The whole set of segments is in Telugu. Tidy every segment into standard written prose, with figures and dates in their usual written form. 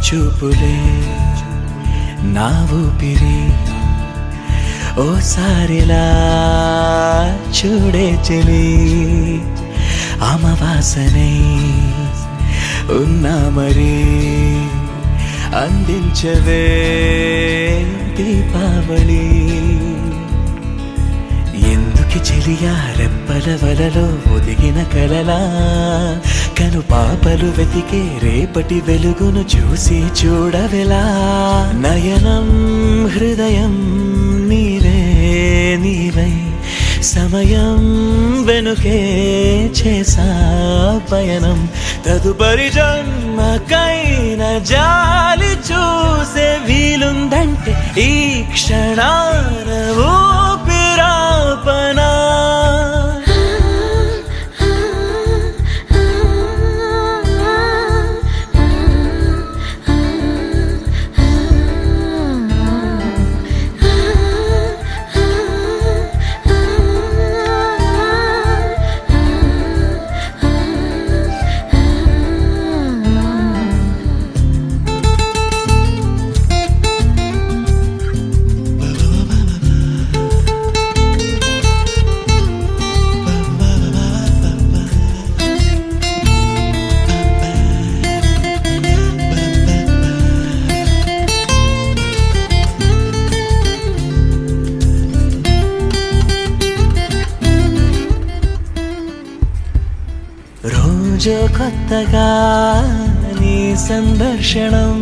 చూపులే నా ఊపిరి ఓసారిలా చూడే చెలి అమవాసనై ఉన్నా మరి అందించవే దీపావళి ఎందుకి చెలియా రెప్పల వలలో ఒదిగిన కలలా కను పాపలు వెతికే రేపటి వెలుగును చూసి చూడవెలా నయనం హృదయం నీవే నీవై సమయం వెనుకే చేసా పయనం తదుపరి జన్మకైన జాలి చూసే వీలుందంటే ఈ క్షణాన ఊపిరాపనా రోజు కొత్తగా నీ సందర్శనం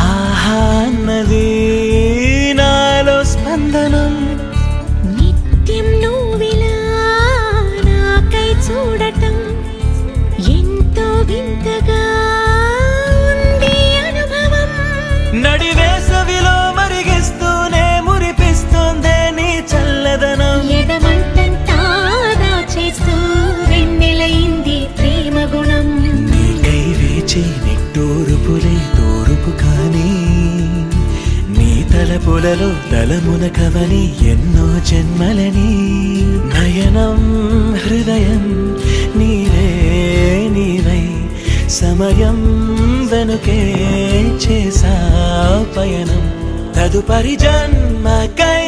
ఆహా అన్నది నాలో స్పందనం నిత్యం నువ్విలా నాకై చూడటం ఎంతో వింతగా ఉంది అనుభవం నడివేసవిలో మరిగిస్తూనే మురిపిస్తుందే నీ చల్లదనం ఎదమంటంతా దాచేస్తూ వెన్నెలైంది ప్రేమ గుణం నీకై వేచి నిట్టూరుపులే తూరుపు కానీ నీ తలపులలో తలమున కవని ఎన్నో జన్మలని నయనం హృదయం నీవే నీవై సమయం వెనుకే చేసా పయనం తదుపరి జన్మకై